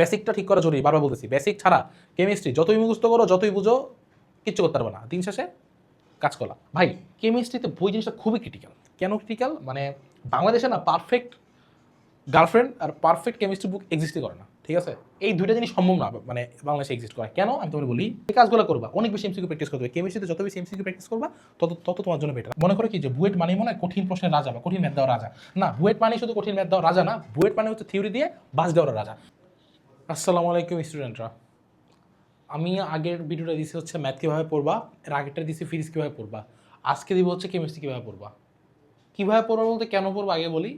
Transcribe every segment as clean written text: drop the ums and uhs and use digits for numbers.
বেসিকটা ঠিক করা জরুরি, বারবার বলতেছি। বেসিক ছাড়া কেমিস্ট্রি যতই মুখস্থ করো, যতই বুঝো, কিচ্ছু করতে পারবে না। দিন শেষে কাজ করা। ভাই, কেমিস্ট্রিতে বই জিনিসটা খুবই ক্রিটিক্যাল। কেন ক্রিটিক্যাল? মানে বাংলাদেশে না পারফেক্ট গার্লফ্রেন্ড আর পারফেক্ট কেমিস্ট্রি বুক এক্সিস্টই করে না, ঠিক আছে? এই দুইটা জিনিস সম্ভব না মানে বাংলাদেশে এক্সিস্ট করা। কেন আমি তোমাকে বলি, এই কাজগুলো করবা, অনেক বেশি এমসিকিউ প্র্যাকটিস করতে হবে। কেমিস্ট্রিতে যত বেশি এমসিকিউ প্র্যাকটিস করবা তত তোমার জন্য বেটার। মনে করো কি যে বুয়েট মানে মনে হয় কঠিন প্রশ্নের রাজা বা কঠিন ম্যাথ দেওয়া রাজা। না, বুয়েট মানে শুধু কঠিন ম্যাথ দেওয়া রাজা না, বুয়েট মানে হচ্ছে থিওরি দিয়ে বাস দেওয়ার রাজা। আসসালামু আলাইকুম স্টুডেন্টরা। আমি আগের ভিডিওটা দিছি হচ্ছে ম্যাথ কীভাবে পড়বা, এর আগেরটা দিছি ফিজিক্স কীভাবে পড়বা, আজকে দিব হচ্ছে কেমিস্ট্রি কীভাবে পড়বা। কীভাবে পড়বা বলতে কেন পড়বো আগে বলি।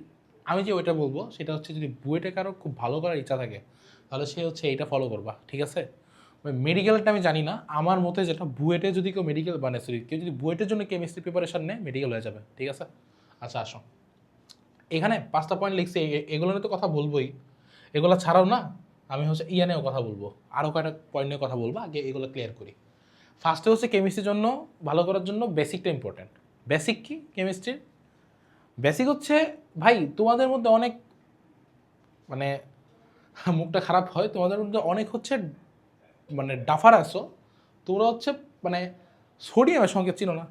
আমি যে ওইটা বলবো সেটা হচ্ছে যদি বুয়েটে কারো খুব ভালো করার ইচ্ছা থাকে তাহলে সে হচ্ছে এইটা ফলো করবা, ঠিক আছে? মেডিকেলটা আমি জানি না, আমার মতে যেটা বুয়েটে যদি কেউ মেডিকেল মানে সরি কেউ যদি বুয়েটের জন্য কেমিস্ট্রি প্রিপারেশন নেয় মেডিকেল হয়ে যাবে, ঠিক আছে? আচ্ছা আসো, এখানে 5টা পয়েন্ট লিখছি, এগুলো নিয়ে তো কথা বলবোই। এগুলো ছাড়াও না আমি হচ্ছে নিয়েও কথা বলবো, আরও কয়েকটা পয়েন্ট নিয়ে কথা বলবো। আগে এগুলো ক্লিয়ার করি। ফার্স্টে হচ্ছে কেমিস্ট্রির জন্য ভালো করার জন্য বেসিকটা ইম্পর্টেন্ট। বেসিক কি কেমিস্ট্রির? বেসিক হচ্ছে ভাই তোমাদের মধ্যে অনেক মানে মুখটা খারাপ হয়, তোমাদের মধ্যে অনেক হচ্ছে মানে ডাফার আসো। তোমরা হচ্ছে মানে সোডিয়ামের সঙ্গে চিনো না,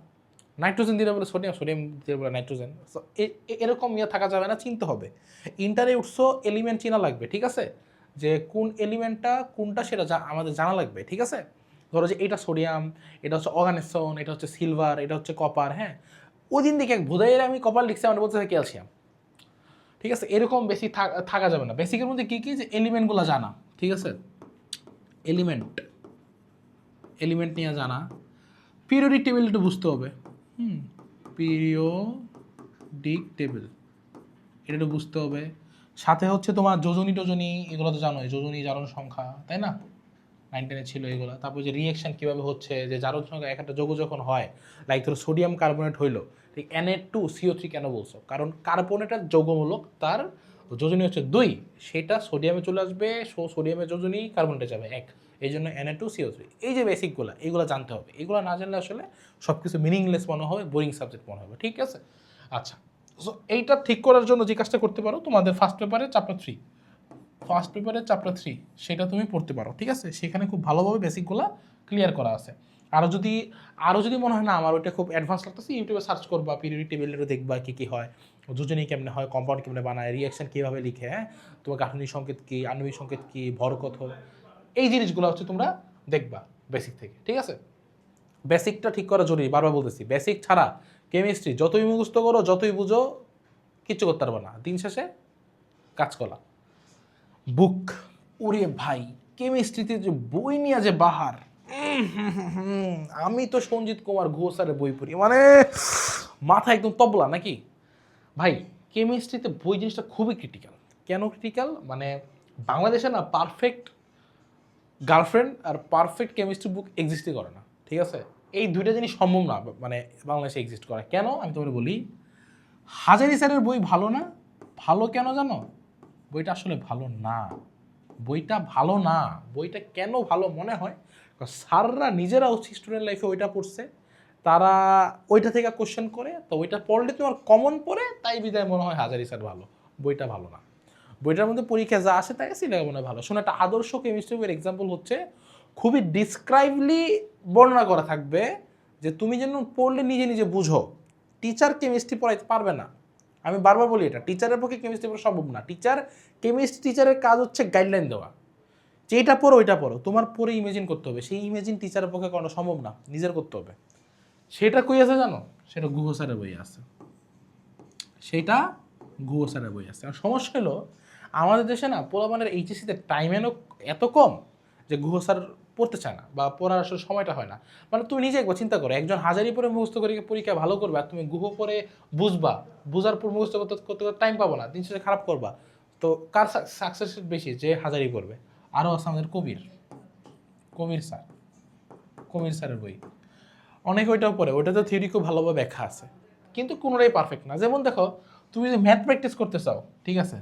নাইট্রোজেন দিলে বলে সোডিয়াম, সোডিয়াম দিলে বলে নাইট্রোজেন। সো এরকম ইয়ে থাকা যাবে না, চিনতে হবে। ইন্টারে উঠছো, এলিমেন্ট চেনা লাগবে, ঠিক আছে? যে কোন এলিমেন্টটা কোনটা সেটা আমাদের জানা লাগবে, ঠিক আছে? ধরো যে এটা সোডিয়াম, এটা হচ্ছে অর্গানেসন, এটা হচ্ছে সিলভার, এটা হচ্ছে কপার। হ্যাঁ, ওই দিন দেখে ভোদাইয়ের আমি কপার লিখছি, আমার বলতে ক্যালসিয়াম, ঠিক আছে? এরকম বেশি থাকা যাবে না। বেসিকের মধ্যে কী কী যে এলিমেন্টগুলো জানা, ঠিক আছে? এলিমেন্ট এলিমেন্ট নিয়ে জানা, পিরিয়ডিক টেবিল একটু বুঝতে হবে। পিরিয়ডিক টেবিল এটা একটু বুঝতে হবে। সাথে হচ্ছে তোমার যোজনী টোজনী এগুলো তো জানোই, যোজনী জারণ সংখ্যা, তাই না? 9-10 ছিল এগুলো। তারপর যে রিয়েকশন কীভাবে হচ্ছে, যে জারণ সংখ্যা একটা যৌগ যখন হয়, লাইক ধরো সোডিয়াম কার্বনেট হইলো, ঠিক Na2CO3 কেন বলছো? কারণ কার্বনেটের যৌগমূলক, তার যোজনী হচ্ছে 2, সেটা সোডিয়ামে চলে আসবে, সোডিয়ামের যোজনী কার্বনেটে যাবে 1, এই জন্য Na2CO3। এই যে বেসিকগুলো এগুলো জানতে হবে। এগুলো না জানলে আসলে সব কিছু মিনিংলেস মনে হবে, বোরিং সাবজেক্ট মনে হবে, ঠিক আছে? আচ্ছা, সো এইটা ঠিক করার জন্য যে কাজটা করতে পারো, তোমাদের ফার্স্ট পেপারে চ্যাপ্টার 3 সেটা তুমি পড়তে পারো, ঠিক আছে? সেখানে খুব ভালোভাবে বেসিকগুলো ক্লিয়ার করা আছে। আরও যদি মনে হয় না আমার ওইটা খুব অ্যাডভান্স লাগতেছে, ইউটিউবে সার্চ করবা, পিরিয়ডিক টেবিলেরও দেখবা কী কী হয়, যোজনী কেমনে হয়, কম্পাউন্ড কেমনে বানায়, রিয়াকশন কীভাবে লিখে, হ্যাঁ, তোমার গাঠনিক সংকেত কী, আণবিক সংকেত কী, ভর কত, এই জিনিসগুলো হচ্ছে তোমরা দেখবা বেসিক থেকে, ঠিক আছে? বেসিকটা ঠিক করা জরুরি, বারবার বলতেছি। বেসিক ছাড়া কেমিস্ট্রি যতই মুখস্থ করো, যতই বুঝো, কিচ্ছু করতে পারবে না। দিন শেষে কাজ করা। বুক, ওরে ভাই, কেমিস্ট্রিতে যে বই নিয়ে যে বাহার, আমি তো সঞ্জিত কুমার ঘোষ স্যারের বই পড়ি মানে মাথা একদম তবলা নাকি। ভাই, কেমিস্ট্রিতে বই জিনিসটা খুবই ক্রিটিক্যাল। কেন ক্রিটিক্যাল? মানে বাংলাদেশে না পারফেক্ট গার্লফ্রেন্ড আর পারফেক্ট কেমিস্ট্রি বুক এক্সিস্টই করে না, ঠিক আছে? এই দুইটা জিনিস সম্ভব না মানে বাংলাদেশে এক্সিস্ট করা। কেন আমি তোমাকে বলি, হাজারি স্যারের বই ভালো না। ভালো কেন জানো? বইটা আসলে ভালো না। বইটা কেন ভালো মনে হয়? স্যাররা নিজেরা হচ্ছে স্টুডেন্ট লাইফে ওইটা পড়ছে, তারা ওইটা থেকে কোশ্চেন করে, তো ওইটা পড়লে তোমার কমন পড়ে, তাই বিদায় মনে হয় হাজারি স্যার ভালো। বইটা ভালো না। বইটার মধ্যে পরীক্ষা যা আসে তাই সিলেবাস মনে হয় ভালো। শোনো, একটা আদর্শ কেমিস্ট্রি বইয়ের এক্সাম্পল হচ্ছে খুবই ডিসক্রাইবলি বর্ণনা করা থাকবে, যে তুমি যেন পড়লে নিজে নিজে বুঝো। টিচার কেমিস্ট্রি পড়াইতে পারবে না। আমি বারবার বলি এটা, টিচারের পক্ষে কেমিস্ট্রি পড়া সম্ভব না। টিচারের কাজ হচ্ছে গাইডলাইন দেওয়া, যে এটা পড়ো ওইটা পড়ো, তোমার পরে ইমেজিন করতে হবে। সেই ইমেজিন টিচারের পক্ষে করা সম্ভব না, নিজের করতে হবে। সেটা কই আছে জানো? সেটা গুহ স্যারের বই আছে। আর সমস্যা হলো আমাদের দেশে না পোলাপানের এইচএসসিতে টাইম এত কম যে গুহ স্যার পড়তে চায় না বা পড়ার আসলে সময়টা হয় না। মানে তুমি নিজে একবার চিন্তা করো, একজন হাজারি পরে মুখস্থ করে পরীক্ষা ভালো করবে, আর তুমি গুহ পরে বুঝার পর মুখস্থ করতে করতে টাইম পাবো না, দিন শেষে খারাপ করবা। তো কার সাকসেস বেশি? যে হাজারি পড়বে। আরও আছে আমাদের কবির স্যারের বই, অনেক ওইটাও পড়ে, ওইটা তো থিওরি খুব ভালোভাবে ব্যাখ্যা আছে, কিন্তু কোনোটাই পারফেক্ট না। যেমন দেখো, তুমি যদি ম্যাথ প্র্যাকটিস করতে চাও, ঠিক আছে,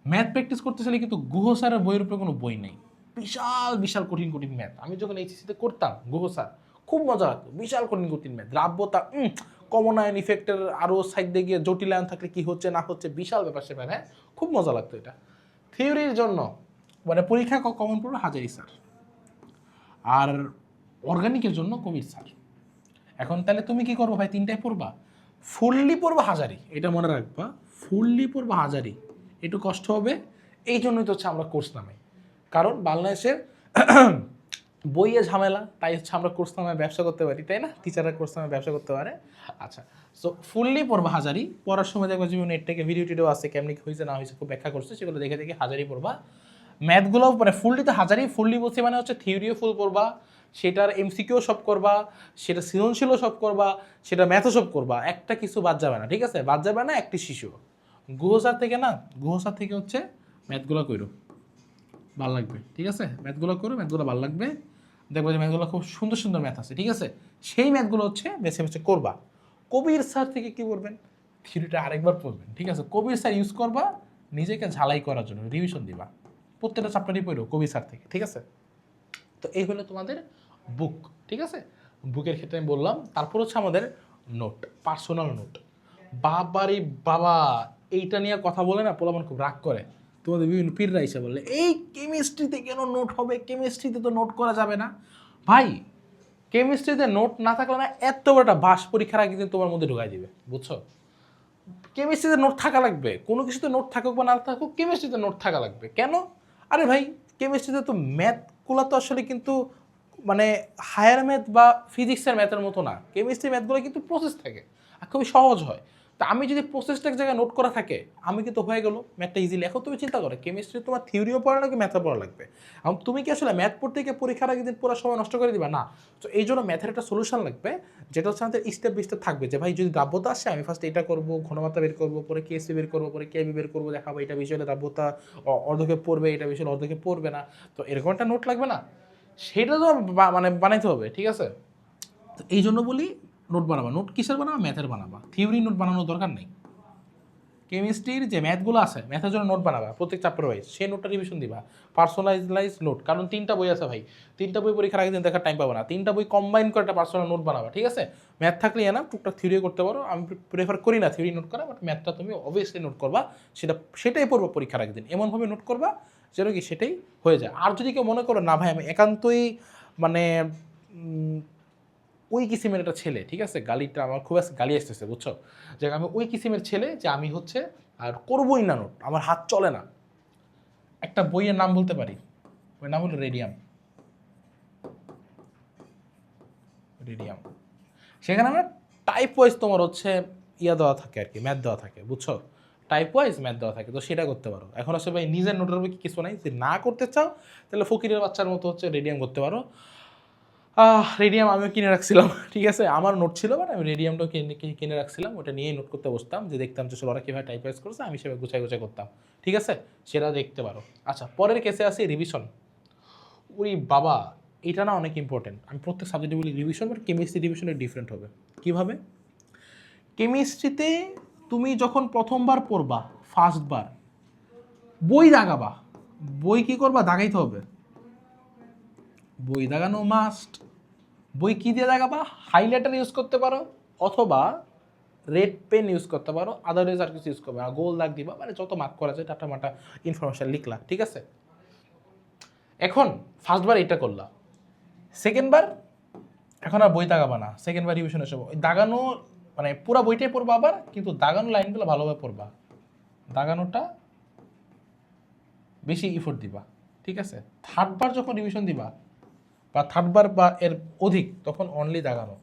ম্যাথ প্র্যাকটিস করতে চাইলে কিন্তু গুহ স্যারের বইয়ের উপরে কোনো বই নেই। বিশাল বিশাল কঠিন কঠিন ম্যাথ, আমি যখন এইচএসসিতে করতাম গুহ স্যার, খুব মজা লাগতো। বিশাল কঠিন কঠিন ম্যাথ, দ্রাব্যতা, কমন আয়ন ইফেক্টের আরও সাইডে গিয়ে জটিল আয়ন থাকলে কী হচ্ছে না হচ্ছে, বিশাল ব্যাপার স্যাপার। হ্যাঁ, খুব মজা লাগতো এটা। থিওরির জন্য মানে পরীক্ষা কমন পড়বে হাজারি স্যার, আর অর্গানিকের জন্য কবির স্যার। এখন তাহলে তুমি কি করবো ভাই, তিনটায় পড়বা, ফুললি পড়বা হাজারি, এটা মনে রাখবা, ফুললি পড়বা হাজারি, একটু কষ্ট হবে। এই জন্যই তো হচ্ছে আমরা কোর্স নামাই, কারণ বাংলাদেশের বইয়ে ঝামেলা, তাই হচ্ছে আমরা কোর্স নামে ব্যবসা করতে পারি, তাই না? টিচাররা কোর্স নামে ব্যবসা করতে পারে। আচ্ছা, সো ফুললি পড়বা হাজারি, পড়ার সময় দেখবা জীবনে নেট থেকে ভিডিও টিডিও আছে, কেমনি হয়েছে না হয়েছে খুব ব্যাখ্যা করছে, সেগুলো দেখে দেখে হাজারি পড়বা। ম্যাথগুলো মানে ফুললি তো হাজারি, ফুললি বলছি মানে হচ্ছে থিওরিও ফুল পড়বা, সেটার এমসিকিউ সব করবা, সেটা সৃজনশীলও সব করবা, সেটা ম্যাথও সব করবা, একটা কিছু বাদ যাবে না, ঠিক আছে? বাদ যাবে না একটি শিশু। গুহসার থেকে না, গুহসার থেকে হচ্ছে ম্যাথগুলো কইরো, ভালো লাগবে, ঠিক আছে? ম্যাথগুলো করো, ম্যাথগুলো ভালো লাগবে, দেখবো যে ম্যাথগুলো খুব সুন্দর সুন্দর ম্যাথ আছে, ঠিক আছে? সেই ম্যাথগুলো হচ্ছে বেছে বেছে করবা। কবির স্যার থেকে কি করবেন, থিওরিটা আরেকবার পড়বেন, ঠিক আছে? কবির স্যার ইউজ করবা নিজেকে ঝালাই করার জন্য, রিভিশন দিবা, প্রত্যেকটা চ্যাপ্টারই পড়ো কবির স্যার থেকে, ঠিক আছে? তো এই হলো তোমাদের বুক, ঠিক আছে? বুকের ক্ষেত্রে আমি বললাম। তারপর হচ্ছে আমাদের নোট, পার্সোনাল নোট। বাবারে বাবা, এইটা নিয়ে কথা বলে না পোলাপান খুব রাগ করে, তোমাদের বিভিন্ন পীররা এসে বললে এই কেমিস্ট্রিতে কেন নোট হবে, কেমিস্ট্রিতে তো নোট করা যাবে না। ভাই, কেমিস্ট্রিতে নোট না থাকলে না এত বড় একটা বাস পরীক্ষার আগে দিন তোমার মধ্যে ঢুকাই দিবে, বুঝছো? কেমিস্ট্রিতে নোট থাকা লাগবে, কোনো কিছুতে নোট থাকুক বা না থাকুক, কেমিস্ট্রিতে নোট থাকা লাগবে। কেন? আরে ভাই, কেমিস্ট্রিতে তো ম্যাথগুলো তো আসলে কিন্তু মানে হায়ার ম্যাথ বা ফিজিক্সের ম্যাথের মতো না, কেমিস্ট্রি ম্যাথগুলো কিন্তু প্রসেস থাকে আর খুবই সহজ হয়। তা আমি যদি প্রসেসটা এক জায়গায় নোট করা থাকে, আমি কিন্তু হয়ে গেলো ম্যাথটা ইজিলি। এখন তুমি চিন্তা করো, কেমিস্ট্রি তোমার থিওরিও পড়া লাগবে, ম্যাথও পড়া লাগবে। এখন তুমি কি আসলে ম্যাথ পড়তে গিয়ে পরীক্ষার আগে দিন পুরো সময় নষ্ট করে দিবা? না। তো এই জন্য ম্যাথের একটা সলিউশন লাগবে, যেটা হচ্ছে আমাদের স্টেপ বাই স্টেপ থাকবে, যে ভাই যদি দ্রাব্যতা আসে আমি ফার্স্ট এটা করবো, ঘনমাত্রা বের করবো, পরে কেসি বের করবো, পরে কেবি বের করবো, দেখাবো এটা বিষয়ে দ্রাব্যতা অর্ধকে পড়বে, এটা বিষয়ে অর্ধকে পড়বে না। তো এরকম একটা নোট লাগবে না, সেটা তো মানে বানাইতে হবে, ঠিক আছে? তো এই জন্য বলি নোট বানাবা। নোট কিসের বানাবা? ম্যাথের বানাবা, থিওরি নোট বানানোর দরকার নেই। কেমিস্ট্রির যে ম্যাথগুলো আছে, ম্যাথের জন্য নোট বানাবা প্রত্যেক চ্যাপ্টার ওয়াইজ, সেই নোটটা রিভিশন দিবা, পার্সোনালাইজ নোট। কারণ 3টা বই আছে ভাই, 3টা বই পরীক্ষার আগে দিন দেখার টাইম পাবো না, 3টা বই কম্বাইন করে একটা পার্সোনাল নোট বানাবা, ঠিক আছে? ম্যাথ থাকলে না টুকটাক থিওরি করতে পারো, আমি প্রেফার করি না থিওরি নোট করা, বাট ম্যাথটা তুমি অবভিয়াসলি নোট করবা, সেটাই পড়বো পরীক্ষার আগে দিন, এমনভাবে নোট করবা যেন কি সেটাই হয়ে যায়। আর যদি কেউ মনে করো না ভাই আমি একান্তই মানে ওই কিসিমের একটা ছেলে, ঠিক আছে, গালিটা আমার খুব গালি আসতেছে, বুঝছো? যে আমি ওই কিসিমের ছেলে, যে আমি হচ্ছে আর করবোই না নোট, আমার হাত চলে না। একটা বইয়ের নাম বলতে পারি, ওই নাম হলো রেডিয়াম। রেডিয়াম, সেখানে আমরা টাইপ ওয়াইজ তোমার হচ্ছে ইয়া দেওয়া থাকে আর কি, ম্যাথ দেওয়া থাকে, বুঝছো? টাইপ ওয়াইজ ম্যাথ দেওয়া থাকে, তো সেটা করতে পারো। এখন আসলে ভাই নিজের নোটের উপর কিছু নাই, যদি না করতে চাও তাহলে ফকিরের বাচ্চার মতো হচ্ছে রেডিয়াম করতে পারো। রেডিয়াম আমিও কিনে রাখছিলাম, ঠিক আছে, আমার নোট ছিল, বাট আমি রেডিয়ামটাও কিনে রাখছিলাম, ওটা নিয়েই নোট করতে বসতাম, যে দেখতাম যে ওরা কীভাবে টাইপরাইজ করছে, আমি সেভাবে গুছাই গুছাই করতাম, ঠিক আছে? সেটা দেখতে পারো। আচ্ছা, পরের কেসে আসি রিভিশন। ওই বাবা, এটা না অনেক ইম্পর্টেন্ট। আমি প্রত্যেক সাবজেক্টে বলি রিভিশন, বাট কেমিস্ট্রি রিভিশনের ডিফারেন্ট হবে। কীভাবে? কেমিস্ট্রিতে তুমি যখন প্রথমবার পড়বা, ফার্স্টবার বই দাগাবা, বই কী করবা? দাগাইতে হবে, বই দাগানো মাস্ট। বই কী দিয়ে দাগাবা? হাইলাইটার ইউজ করতে পারো, অথবা রেড পেন ইউজ করতে পারো, আদারওয়াইজ আর কিছু ইউজ করবে না, গোল দাগ দিবা, মানে যত মার্ক করা যায় টাটা মাটা ইনফরমেশন লিখলা, ঠিক আছে? এখন ফার্স্টবার এটা করলা, সেকেন্ডবার এখন আর বই দাগাবা না, সেকেন্ডবার রিভিশন এসে ওই দাগানো মানে পুরো বইটাই পড়বা আবার, কিন্তু দাগানো লাইনগুলো ভালোভাবে পড়বা, দাগানোটা বেশি ইফোর্ট দিবা, ঠিক আছে? থার্ডবার যখন রিভিশন দিবা বা থার্ডবার বা এর অধিক, তখন অনলি দাগানো।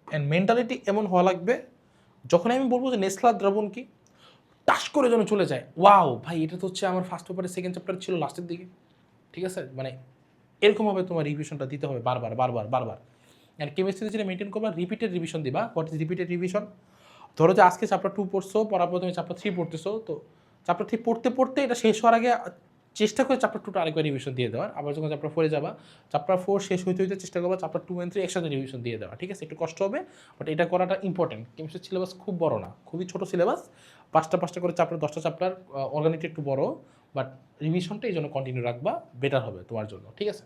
অ্যান্ড মেন্টালিটি এমন হওয়া লাগবে, যখন আমি বলবো যে নেসলা দ্রবণ কি, টাস করে যেন চলে যায়, ওয়াও ভাই এটা তো হচ্ছে আমার ফার্স্ট পেপারের সেকেন্ড চ্যাপ্টার ছিল লাস্টের দিকে, ঠিক আছে? মানে এরকমভাবে তোমার রিভিশনটা দিতে হবে বারবার বারবার বারবার। অ্যান্ড কেমিস্ট্রিতে যেটা মেনটেন করবা, রিপিটেড রিভিশন দিবা। What is repeated revision? ধরো যে আজকে চ্যাপ্টার 2 পড়ছো, পড়ার পর তুমি চ্যাপ্টার 3 পড়তেছো, তো চ্যাপ্টার 3 পড়তে পড়তে এটা শেষ হওয়ার আগে চেষ্টা করে চ্যাপ্টার 2টা আরেকবার রিভিশন দিয়ে দেওয়ার। আবার যখন চ্যাপ্টার 4 যাবা, চ্যাপ্টার 4 শেষ হইতে হইতে চেষ্টা করবা চ্যাপ্টার 2 and 3 একসাথে রিভিশন দিয়ে দেওয়া, ঠিক আছে? একটু কষ্ট হবে, বাট এটা করাটা ইম্পর্টেন্ট। কেমিস্ট্রির সিলেবাস খুব বড় না, খুবই ছোটো সিলেবাস, 5টা করে চ্যাপ্টার, 10টা চ্যাপ্টার, অর্গানিকটা একটু বড়, বাট রিভিশনটা এই জন্য কন্টিনিউ রাখবা, বেটার হবে তোমার জন্য, ঠিক আছে?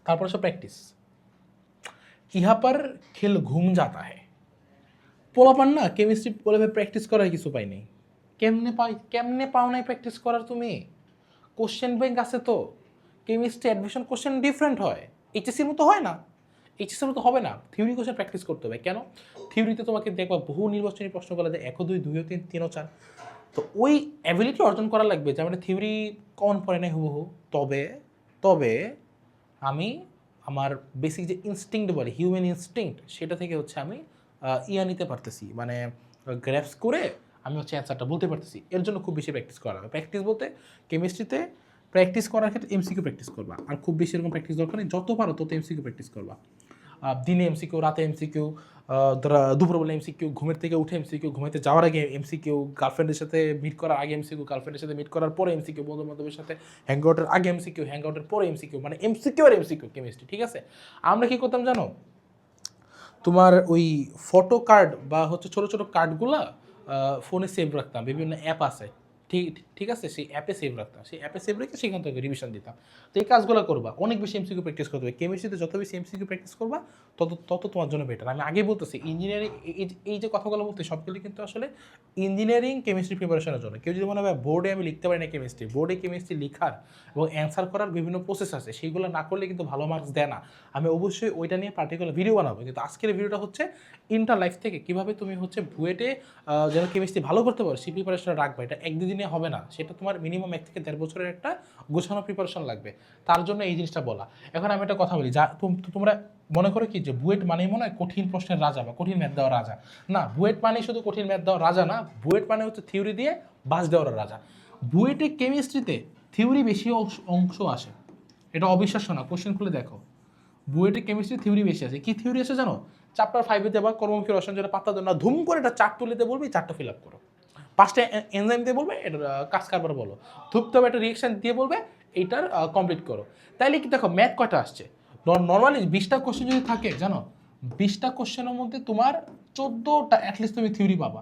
তারপর হচ্ছে প্র্যাকটিস। ইহা पर খেল ঘুম যাতা है, পোলাপান না কেমিস্ট্রি বলে প্র্যাকটিস করার কিছু পাই নেই, কেমনে পাও নাই প্র্যাকটিস করার তুমি? কোশ্চেন ব্যাংক আছে তো, কেমিস্ট্রি অ্যাডমিশন কোশ্চেন ডিফারেন্ট হয়, এইচএসসির মতো হয় না, এইচএসসির মতো হবে না। থিওরি কোশ্চেন প্র্যাকটিস করতে হবে। কেন? থিওরিতে তোমাকে দেখবা বহু নির্বাচনী প্রশ্ন বলা যায় 1 ও 2 2 ও 3 3 ও 4। তো ওই অ্যাবিলিটি অর্জন করা লাগবে যে মানে থিওরি কমন পড়ে নাই হুবহু। তবে তবে আমি আমার বেসিক যে ইনস্টিংক্ট বলে, হিউম্যান ইনস্টিংক্ট, সেটা থেকে হচ্ছে আমি নিতে পারতেছি, মানে গ্র্যাপস করে আমি হচ্ছে অ্যান্সারটা বলতে পারতেছি। এর জন্য খুব বেশি প্র্যাকটিস করা হবে। প্র্যাকটিস বলতে কেমিস্ট্রিতে প্র্যাকটিস করার ক্ষেত্রে এমসিকিউ প্র্যাকটিস করবা, আর খুব বেশি এরকম প্র্যাকটিস দরকার নেই, যত পারো তত এমসিকিউ প্র্যাকটিস করবা। দিনে এমসিকিউ, রাতে এমসিকিউ, দুপুরবেলা এমসিকিউ, ঘুমের থেকে উঠে এমসিকিউ, ঘুমাতে যাওয়ার আগে এমসিকিউ, গার্লফ্রেন্ডের সাথে মিট করার আগে এমসিকিউ, গার্লফ্রেন্ডের সাথে মিট করার পরে এমসিকিউ, বন্ধু বান্ধবের সাথে হ্যাংআউটের আগে এমসিকিউ, হ্যাংআউটের পরে এমসিকিউ, মানে এমসিকিউ আর এমসিকিউ কেমিস্ট্রি। ঠিক আছে? আমরা কী করতাম জানো? তোমার ওই ফটো কার্ড বা হচ্ছে ছোটো ছোটো কার্ডগুলা ফোনে সেভ রাখতাম, বিভিন্ন অ্যাপ আছে, ঠিক ঠিক আছে, সেই অ্যাপে সেভ রাখতাম, সেই অ্যাপে সেভ রেখে সেখান থেকে রিভিশন দিতাম। তো এই কাজগুলো করবা, অনেক বেশি এমসিকিউ প্র্যাকটিস করতে হবে। কেমিস্ট্রিতে যত বেশি এমসিকিউ প্র্যাকটিস করবা তত তত তোমার জন্য বেটার। আমি আগেই বলতেছি, ইঞ্জিনিয়ারিং এই যে কথাগুলো বলতে সবগুলি কিন্তু আসলে ইঞ্জিনিয়ারিং কেমিস্ট্রি প্রিপারেশনের জন্য। কেউ যদি মনে হয় বোর্ডে আমি লিখতে পারি না কেমিস্ট্রি, বোর্ডে কেমিস্ট্রি লিখার এবং অ্যান্সার করার বিভিন্ন প্রসেস আছে, সেইগুলো না করলে কিন্তু ভালো মার্কস দেয় না। আমি অবশ্যই ওইটা নিয়ে পার্টিকুলার ভিডিও বানাবো, কিন্তু আজকের ভিডিওটা হচ্ছে ইন্টার লাইফ থেকে কীভাবে তুমি হচ্ছে বুয়েটে যেন কেমিস্ট্রি ভালো করতে পারো সেই প্রিপারেশন রাখবে। এটা 1-2 দিনে হবে না, সেটা তোমার মিনিমাম 1 থেকে 1.5 বছরের একটা গোছানো প্রিপারেশন লাগবে। তার জন্য এই জিনিসটা বলা। এখন আমি একটা কথা বলি, যা তোমরা মনে করো কি যে বুয়েট মানেই মনে হয় কঠিন প্রশ্নের রাজা বা কঠিন ম্যাথ দেওয়ার রাজা। না, বুয়েট মানেই শুধু কঠিন ম্যাথ দেওয়ার রাজা না, বুয়েট মানে হচ্ছে থিওরি দিয়ে বাস দেওয়ার রাজা। বুয়েটে কেমিস্ট্রিতে থিওরি বেশি অংশ আসে, এটা অবিশ্বাস্য না, কোশ্চেন খুলে দেখো। বুয়েটে কেমিস্ট্রি থিওরি বেশি আছে। কি থিওরি আছে জানো? চ্যাপ্টার 5-এ দেবা কর্মমুখী রসায়ন, যেটা পাত্তা দেয় না, ধুম করে এটা চার্ট তুলে দিতে বলবে, এই চার্টটা ফিল আপ করো। 5টা এনজাইম দিয়ে বলবে এটা কাজ কারবার বলো, ধুপতে হবে একটা রিয়েকশন দিয়ে বলবে এইটার কমপ্লিট করো। তাইলে কি দেখো ম্যাথ কয়টা আসছে? নর্মালি 20টা কোশ্চেন যদি থাকে জানো, 20টা কোশ্চেনের মধ্যে তোমার 14টা অ্যাটলিস্ট তুমি থিওরি পাবা,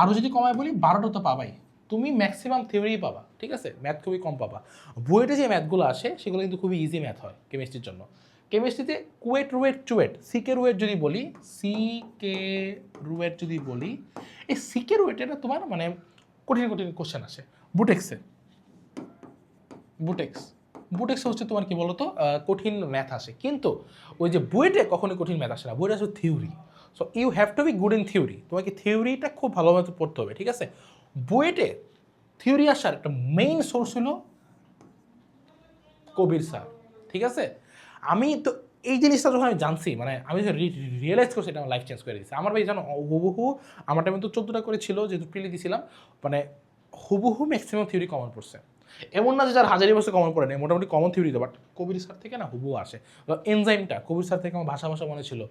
আরও যদি কমায় বলি 12টা তো পাবাই। তুমি ম্যাক্সিমাম থিওরিই পাবা, ঠিক আছে? ম্যাথ খুবই কম পাবা। বুয়েটে যে ম্যাথগুলো আসে সেগুলো কিন্তু খুবই ইজি ম্যাথ হয় কেমিস্ট্রির জন্য। কেমিস্ট্রিতে কুয়েট রুয়েট চুয়েট, সিকে রুয়েট যদি বলি, সিকে রুয়েট যদি বলি, এই সিকে রুয়েট এটা তোমার মানে কঠিন কঠিন কোশ্চেন আসে। বুটেক্সে বুটেক্স বুটেক্সে হচ্ছে তোমার কি বলতো কঠিন ম্যাথ আসে, কিন্তু ওই যে বুয়েটে কখনোই কঠিন ম্যাথ আসে না, বুয়েটে আসে theory. So you have to be good in theory, তোমাকে থিওরিটা খুব ভালোভাবে পড়তে হবে, ঠিক আছে? বুয়েটে থিওরি আসার একটা মেইন সোর্স হলো কবির স্যার, ঠিক আছে? আমি তো এই জিনিসটা যখন আমি জানছি, মানে আমি রিয়েলাইজ করছি, এটা আমার লাইফ চেঞ্জ করে দিচ্ছে। আমার ভাই জানো হুবহু আমার টাইমে তো 14টা করে ছিল, যেহেতু প্রিলি দিয়েছিলাম, মানে হুবহু ম্যাক্সিমাম থিওরি কমন পড়ছে। এমন না যে যার হাজারি বছর কমন পড়ে নেই, মোটামুটি কমন থিওরি তো, বাট কবির স্যার থেকে না হুবহু আসে। এনজাইমটা কবির স্যার থেকে আমার ভাষা মনে ছিল,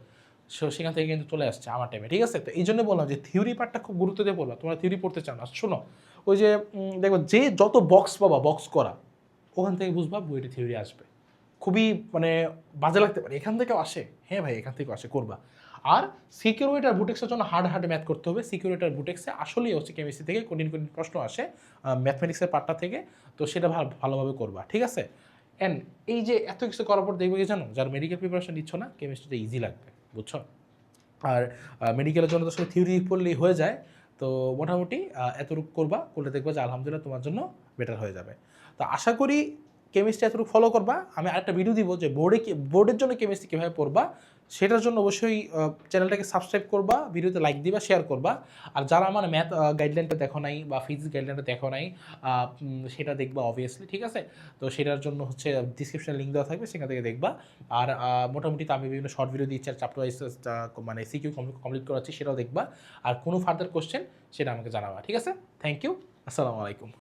সেখান থেকে কিন্তু চলে আসছে আমার টাইমে, ঠিক আছে? তো এই জন্য বললাম যে থিওরি পার্টটা খুব গুরুত্ব দিয়ে বলবা। তোমরা থিওরি পড়তে চাও না, শোনো, ওই যে দেখবো যে যত বক্স পাবা বক্স করা, ওখান থেকে বুঝবা বইটা থিওরি আসবে। খুবই মানে বাজে লাগতে পারে, এখান থেকেও আসে, হ্যাঁ ভাই এখান থেকেও আসে, করবা। আর সিকিউরিটি আর বুটেক্সের জন্য হার্ড ম্যাথ করতে হবে। সিকিউরিটি আর বুটেক্সে আসলেই হচ্ছে কেমিস্ট্রি থেকে কঠিন কঠিন প্রশ্ন আসে, ম্যাথমেটিক্সের পার্টটা থেকে, তো সেটা ভালোভাবে করবা, ঠিক আছে? অ্যান্ড এই যে এত কিছু করার পর দেখবে কি জানো, যার মেডিকেল প্রিপারেশন নিচ্ছ না, কেমিস্ট্রিটা ইজি লাগবে, বুঝছো? আর মেডিকেলের জন্য তো আসলে থিওরি পড়লেই হয়ে যায়। তো মোটামুটি এতটুকু করবা, করলে দেখবা যে আলহামদুলিল্লাহ তোমার জন্য বেটার হয়ে যাবে। তো আশা করি কেমিস্ট্রি এতটুকু ফলো করবা। আমি আরেকটা ভিডিও দিব যে বোর্ডের জন্য কেমিস্ট্রি কীভাবে পড়বা, সেটার জন্য অবশ্যই চ্যানেলটাকে সাবস্ক্রাইব করবা, ভিডিওতে লাইক দিবা, শেয়ার করবা। আর যারা আমার ম্যাথ গাইডলাইনটা দেখো নাই বা ফিজিক্স গাইডলাইনটা দেখো নাই, সেটা দেখবা অবভিয়াসলি, ঠিক আছে? তো সেটার জন্য হচ্ছে ডিসক্রিপশনে লিঙ্ক দেওয়া থাকবে, সেখান থেকে দেখবা। আর মোটামুটি তো আমি বিভিন্ন শর্ট ভিডিও দিচ্ছি, আর চ্যাপ্টার ওয়াইজ মানে সিকিউ কমপ্লিট করাচ্ছি, সেটাও দেখবা। আর কোনো ফার্দার কোশ্চেন সেটা আমাকে জানাবা, ঠিক আছে? থ্যাংক ইউ, আসসালামু আলাইকুম।